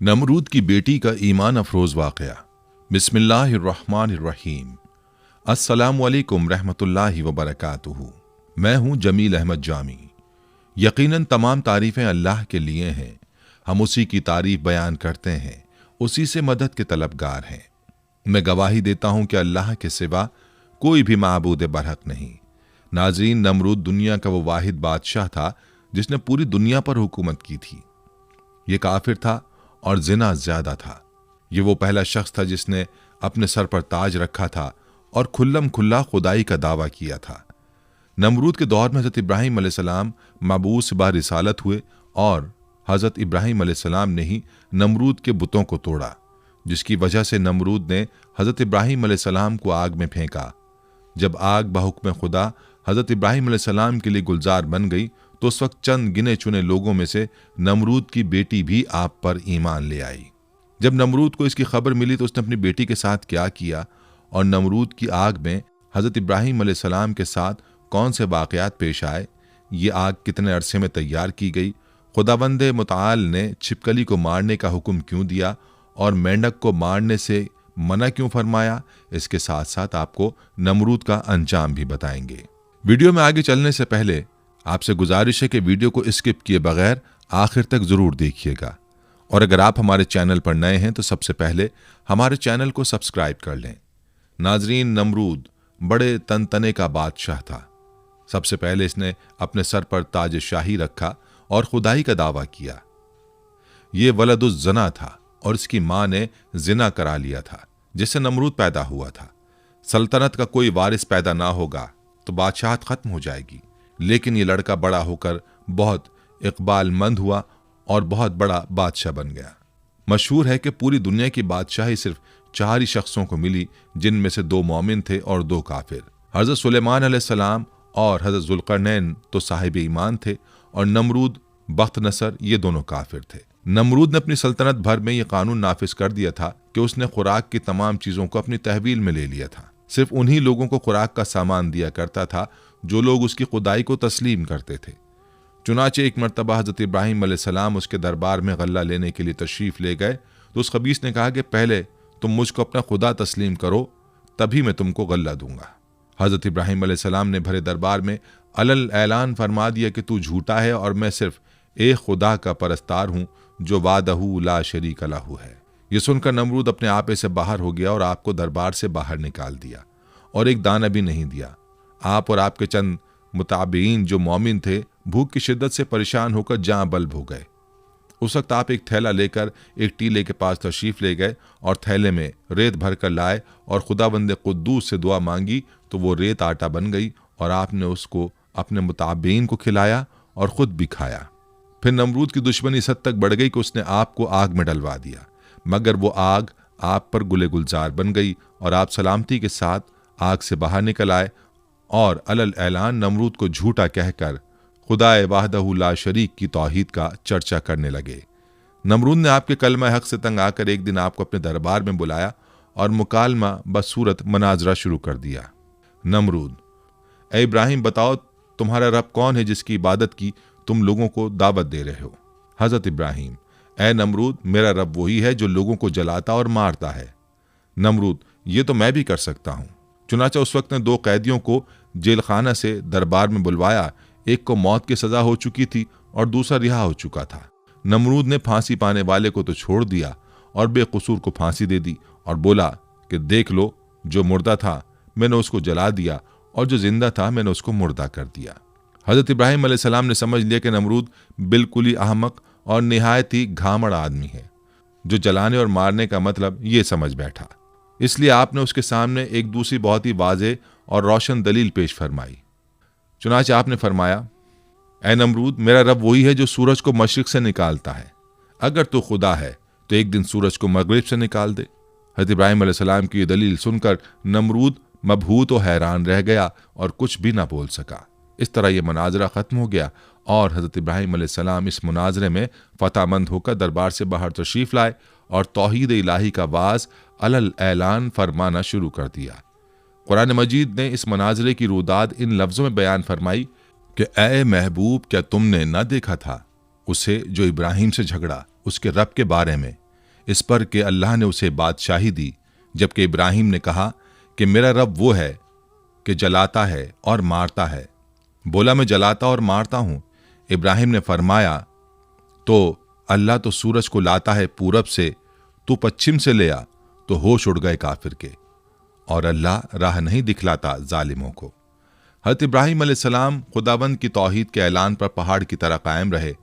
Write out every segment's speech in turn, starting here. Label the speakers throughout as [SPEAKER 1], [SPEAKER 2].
[SPEAKER 1] नमरूद की बेटी का ईमान अफरोज़ वाक़या। बिस्मिल्लाहिर्रहमानिर्रहीम। अस्सलामुअलैकुम रहमतुल्लाहि व बरकातुहू। मैं हूँ जमील अहमद जामी। यकीनन तमाम तारीफ़ें अल्लाह के लिए हैं। हम उसी की तारीफ़ बयान करते हैं, उसी से मदद के तलबगार हैं। मैं गवाही देता हूँ कि अल्लाह के सिवा कोई भी माबूद बरहक नहीं। नाज़रीन, नमरूद दुनिया का वो वाहिद बादशाह था जिसने पूरी दुनिया पर हुकूमत की थी। ये काफिर था और जिना ज्यादा था। ये वो पहला शख्स था जिसने अपने सर पर ताज रखा था और खुल्लम खुल्ला खुदाई का दावा किया था। नमरूद के दौर में हज़रत इब्राहीम अलैहिस्सलाम मबूस बा रिसालत हुए और हज़रत इब्राहीम अलैहिस्सलाम ने ही नमरूद के बुतों को तोड़ा, जिसकी वजह से नमरूद ने हज़रत इब्राहीम अलैहिस्सलाम को आग में फेंका। जब आग बहुक्म खुदा हज़रत इब्राहीम अलैहिस्सलाम के लिए गुलजार बन गई तो उस वक्त चंद गिने चुने लोगों में से नमरूद की बेटी भी आप पर ईमान ले आई। जब नमरूद को इसकी खबर मिली तो उसने अपनी बेटी के साथ क्या किया और नमरूद की आग में हज़रत इब्राहीम अलैहिस्सलाम के साथ कौन से वाक़यात पेश आए, ये आग कितने अरसे में तैयार की गई, खुदावंद मुताल ने छिपकली को मारने का हुक्म क्यों दिया और मेंढक को मारने से मना क्यों फरमाया, इसके साथ साथ आपको नमरूद का अंजाम भी बताएंगे। वीडियो में आगे चलने से पहले आपसे गुजारिश है कि वीडियो को स्किप किए बगैर आखिर तक जरूर देखिएगा, और अगर आप हमारे चैनल पर नए हैं तो सबसे पहले हमारे चैनल को सब्सक्राइब कर लें। नाजरीन, नमरूद बड़े तनतने का बादशाह था। सबसे पहले इसने अपने सर पर ताज शाही रखा और खुदाई का दावा किया। ये वलदुज जना था और इसकी मां ने जिना करा लिया था, जिससे नमरूद पैदा हुआ था। सल्तनत का कोई वारिस पैदा ना होगा तो बादशाहत खत्म हो जाएगी, लेकिन ये लड़का बड़ा होकर बहुत इकबालमंद हुआ और बहुत बड़ा बादशाह बन गया। मशहूर है कि पूरी दुनिया की बादशाही सिर्फ 4 ही शख्सों को मिली, जिनमें से 2 मोमिन थे और 2 काफिर। हज़रत सुलेमान अलैहिस्सलाम और हज़रत जुल्करनैन तो साहिब ईमान थे और नमरूद बख्त नसर ये दोनों काफिर थे। नमरूद ने अपनी सल्तनत भर में ये कानून नाफिज कर दिया था कि उसने खुराक की तमाम चीज़ों को अपनी तहवील में ले लिया था। सिर्फ उन्हीं लोगों को खुराक का सामान दिया करता था जो लोग उसकी खुदाई को तस्लीम करते थे। चुनाचे एक मरतबा हज़रत इब्राहीम अलैहिस्सलाम उसके दरबार में गल्ला लेने के लिए तशरीफ़ ले गए तो उस खबीस ने कहा कि पहले तुम मुझको अपना खुदा तस्लीम करो, तभी मैं तुमको गल्ला दूंगा। हज़रत इब्राहीम अलैहिस्सलाम ने भरे दरबार में अलल ऐलान फरमा दिया कि तू झूठा है और मैं सिर्फ एक खुदा का परस्तार हूँ जो वादहू ला शरीक लहू है। ये सुनकर नमरूद अपने आपे से बाहर हो गया और आपको दरबार से बाहर निकाल दिया और एक दाना भी नहीं दिया। आप और आपके चंद मुताबिईन जो मोमिन थे भूख की शिद्दत से परेशान होकर जाँ बल्ब हो गए। उस वक्त आप एक थैला लेकर एक टीले के पास तशरीफ ले गए और थैले में रेत भर कर लाए और खुदावंद कुद्दूस से दुआ मांगी तो वो रेत आटा बन गई और आपने उसको अपने मुताबिईन को खिलाया और खुद भी खाया। फिर नमरूद की दुश्मनी इस हद तक बढ़ गई कि उसने आपको आग में डलवा दिया, मगर वो आग आप पर गुले गुलजार बन गई और आप सलामती के साथ आग से बाहर निकल आए और अलल ऐलान नमरूद को झूठा कहकर खुदाए वाहदहू ला शरीक की तौहीद का चर्चा करने लगे। नमरूद ने आपके कलमा हक से तंग आकर एक दिन आपको अपने दरबार में बुलाया और मुकालमा बसूरत मनाजरा शुरू कर दिया। नमरूद: ए इब्राहिम, बताओ तुम्हारा रब कौन है जिसकी इबादत की तुम लोगों को दावत दे रहे हो? हजरत इब्राहिम: ए नमरूद, मेरा रब वही है जो लोगों को जलाता और मारता है। नमरूद: ये तो मैं भी कर सकता हूँ। चुनाचा उस वक्त ने 2 कैदियों को जेल खाना से दरबार में बुलवाया। एक को मौत की सजा हो चुकी थी और दूसरा रिहा हो चुका था। नमरूद ने फांसी पाने वाले को तो छोड़ दिया और बेकसूर को फांसी दे दी और बोला कि देख लो, जो मुर्दा था मैंने उसको जला दिया और जो जिंदा था मैंने उसको मुर्दा कर दिया। हजरत इब्राहीम अलैहिस्सलाम ने समझ लिया कि नमरूद बिल्कुल ही अहमक और निहायत ही घामड़ आदमी है, जो जलाने और मारने का मतलब ये समझ बैठा। इसलिए आपने उसके सामने एक दूसरी बहुत ही वाज़ेह और रोशन दलील पेश फरमाई। चुनांचे आपने फरमाया, ए नमरूद, मेरा रब वही है जो सूरज को मशरिक से निकालता है। अगर तो खुदा है तो एक दिन सूरज को मगरिब से निकाल दे। हज़रत इब्राहीम अलैहिस्सलाम की ये दलील सुनकर नमरूद मबहूत और हैरान रह गया और कुछ भी ना बोल सका। इस तरह यह मुनाजरा ख़त्म हो गया और हज़रत इब्राहीम अलैहिस्सलाम इस मुनाजरे में फ़तहमंद होकर दरबार से बाहर तशरीफ़ लाए और तौहीद इलाही का वाज अलल ऐलान फरमाना शुरू कर दिया। कुरान मजीद ने इस मनाजरे की रुदाद इन लफ्ज़ों में बयान फरमाई कि ए महबूब, क्या तुमने न देखा था उसे जो इब्राहिम से झगड़ा उसके रब के बारे में, इस पर कि अल्लाह ने उसे बादशाही दी, जबकि इब्राहिम ने कहा कि मेरा रब वो है कि जलाता है और मारता है। बोला, मैं जलाता और मारता हूं। इब्राहिम ने फरमाया, तो अल्लाह तो सूरज को लाता है पूरब से, तू पश्चिम से ले आ। तो होश उड़ गए काफिर के, और अल्लाह राह नहीं दिखलाता जालिमों को। हज़रत इब्राहिम अलैहिस्सलाम खुदाबंद की तौहीद के ऐलान पर पहाड़ की तरह कायम रहे,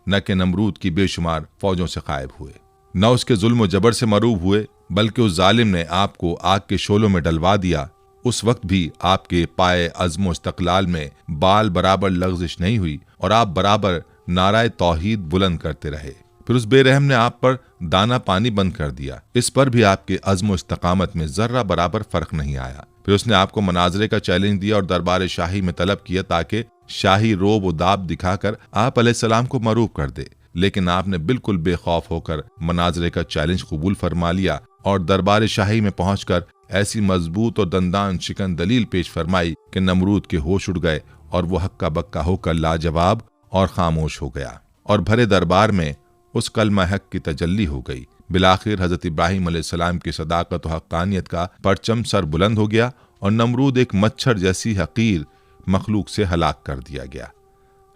[SPEAKER 1] न कि नमरूद की बेशुमार फौजों से गायब हुए, न उसके जुल्म व जबर से मरूब हुए, बल्कि उस जालिम ने आपको आग के शोलों में डलवा दिया। उस वक्त भी आपके पाए अज़्म व इस्तक़लाल में बाल बराबर लग़ज़िश नहीं हुई और आप बराबर नाराए तौहीद बुलंद करते रहे। फिर उस बेरहम ने आप पर दाना पानी बंद कर दिया। इस पर भी आपके अज़्म व इस्तक़ामत में जर्रा बराबर फर्क नहीं आया। फिर उसने आपको मनाजरे का चैलेंज दिया और दरबार शाही में तलब किया ताकि शाही रोब व दाब दिखाकर आप अलैहिस्सलाम को मरूब कर दे, लेकिन आपने बिल्कुल बेखौफ होकर मनाजरे का चैलेंज कबूल फरमा लिया और दरबार शाही में पहुंचकर ऐसी मजबूत और दंदान शिकन दलील पेश फरमाई कि नमरूद के होश उड़ गए और वो हक्का बक्का होकर लाजवाब और खामोश हो गया, और भरे दरबार में उस कलमा हक की तजल्ली हो गई। बिलाखिर हजरत इब्राहिम अलैहिस्सलाम की सदाकत और हक्कानियत का परचम सर बुलंद हो गया और नमरूद एक मच्छर जैसी हकीर मखलूक से हलाक कर दिया गया।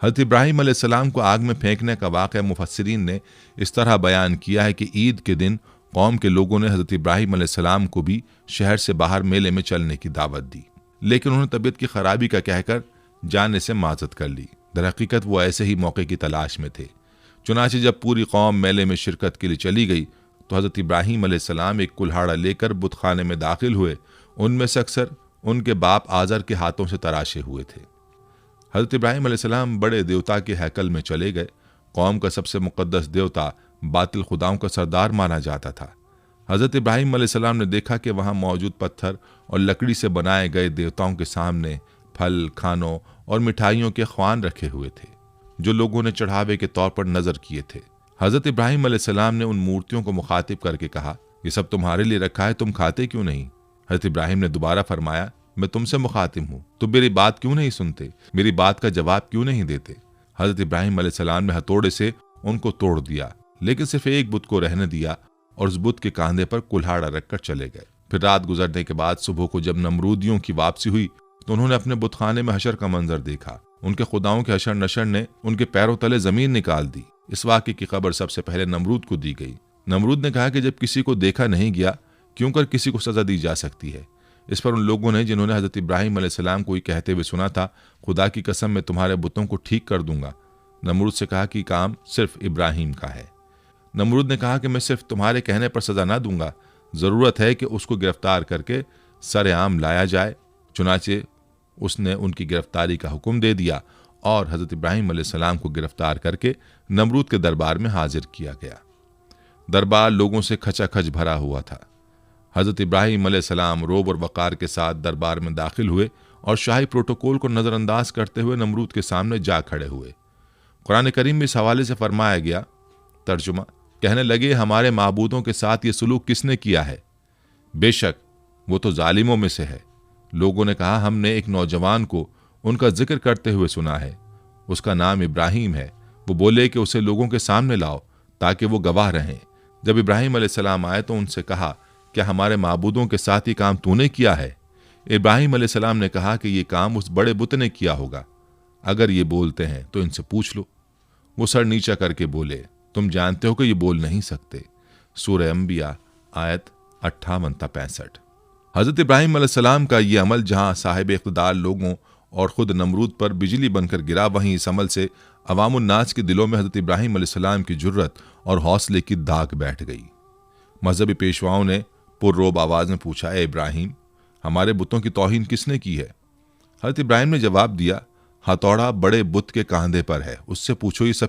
[SPEAKER 1] हजरत इब्राहिम अलैहिस्सलाम को आग में फेंकने का वाक़या मुफस्सिरीन ने इस तरह बयान किया है कि ईद के दिन कौम के लोगों ने हजरत इब्राहिम अलैहिस्सलाम को भी शहर से बाहर मेले में चलने की दावत दी, लेकिन उन्होंने तबीयत की खराबी का कहकर जाने से माजत कर ली। दरहकीकत वो ऐसे ही मौके की तलाश में थे। चुनांचे जब पूरी कौम मेले में शिरकत के लिए चली गई तो हजरत इब्राहिम अलैहिस्सलाम एक कुल्हाड़ा लेकर बुतखाने में दाखिल हुए। उनमें से अक्सर उनके बाप आजर के हाथों से तराशे हुए थे। हजरत इब्राहिम अलैहिस्सलाम बड़े देवता के हैकल में चले गए। कौम का सबसे मुकद्दस देवता बातिल खुदाओं का सरदार माना जाता था। हजरत इब्राहिम अलैहिस्सलाम ने देखा कि वहां मौजूद पत्थर और लकड़ी से बनाए गए देवताओं के सामने फल, खानों और मिठाइयों के ख्वान रखे हुए थे, जो लोगों ने चढ़ावे के तौर पर नजर किए थे। हजरत इब्राहिम अलैहिस्सलाम ने उन मूर्तियों को मुखातिब करके कहा, ये सब तुम्हारे लिए रखा है, तुम खाते क्यों नहीं? हजरत इब्राहिम ने दोबारा फरमाया, मैं तुमसे मुखातिब हूँ, तुम मेरी बात क्यों नहीं सुनते, मेरी बात का जवाब क्यों नहीं देते? हजरत इब्राहिम अलैहिस्सलाम ने हथौड़े से उनको तोड़ दिया, लेकिन सिर्फ एक बुत को रहने दिया और उस बुत के कांधे पर कुल्हाड़ा रखकर चले गए। फिर रात गुजरने के बाद सुबह को जब नमरूदियों की वापसी हुई तो उन्होंने अपने बुतखाने में हशर का मंजर देखा। उनके खुदाओं के हशर नशर ने उनके पैरों तले जमीन निकाल दी। इस वाक़े की खबर सबसे पहले नमरूद को दी गई। नमरूद ने कहा कि जब किसी को देखा नहीं गया, क्यों कर किसी को सजा दी जा सकती है? इस पर उन लोगों ने जिन्होंने हजरत इब्राहिम अलैहिस्सलाम को कहते हुए सुना था, खुदा की कसम मैं तुम्हारे बुतों को ठीक कर दूंगा, नमरूद से कहा कि काम सिर्फ इब्राहिम का है। नमरूद ने कहा कि मैं सिर्फ तुम्हारे कहने पर सजा ना दूंगा, जरूरत है कि उसको गिरफ्तार करके सरेआम लाया जाए। चुनाचे उसने उनकी गिरफ्तारी का हुक्म दे दिया और हजरत इब्राहिम अलैहिस्सलाम को गिरफ्तार करके नमरूद के दरबार में हाजिर किया गया। दरबार लोगों से खचाखच भरा हुआ था। हजरत इब्राहिम अलैहिस्सलाम रोब और वक़ार के साथ दरबार में दाखिल हुए और शाही प्रोटोकॉल को नज़रअंदाज करते हुए नमरूद के सामने जा खड़े हुए। कुरान करीम में इस हवाले से फरमाया गया, तर्जुमा, कहने लगे, हमारे माबूदों के साथ ये सलूक किसने किया है? बेशक वो तो जालिमों में से है। लोगों ने कहा, हमने एक नौजवान को उनका जिक्र करते हुए सुना है, उसका नाम इब्राहिम है। वो बोले कि उसे लोगों के सामने लाओ ताकि वो गवाह रहें। जब इब्राहिम अलैहिस्सलाम आए तो उनसे कहा, क्या हमारे माबूदों के साथ ये काम तूने किया है? इब्राहिम अलैहिस्सलाम ने कहा कि ये काम उस बड़े बुत ने किया होगा। अगर ये बोलते हैं तो इनसे पूछ लो। वो सर नीचा करके बोले, तुम जानते हो कि ये बोल नहीं सकते। सूरह अंबिया आयत 58-65। हजरत इब्राहिम अलैहिस्सलाम का ये अमल जहां साहिब इख्तिदार लोगों और खुद नमरूद पर बिजली बनकर गिरा, वहीं इस अमल से अवामुन्नास के दिलों में हजरत इब्राहिम अलैहिस्सलाम की जुर्रत और हौसले की दाग बैठ गई। मजहबी पेशवाओं ने पुररोब आवाज में पूछा, ए इब्राहिम, हमारे बुतों की तौहीन किसने की है? हजरत इब्राहिम ने जवाब दिया, हथौड़ा बड़े बुत के कांधे पर है, उससे पूछो ये सब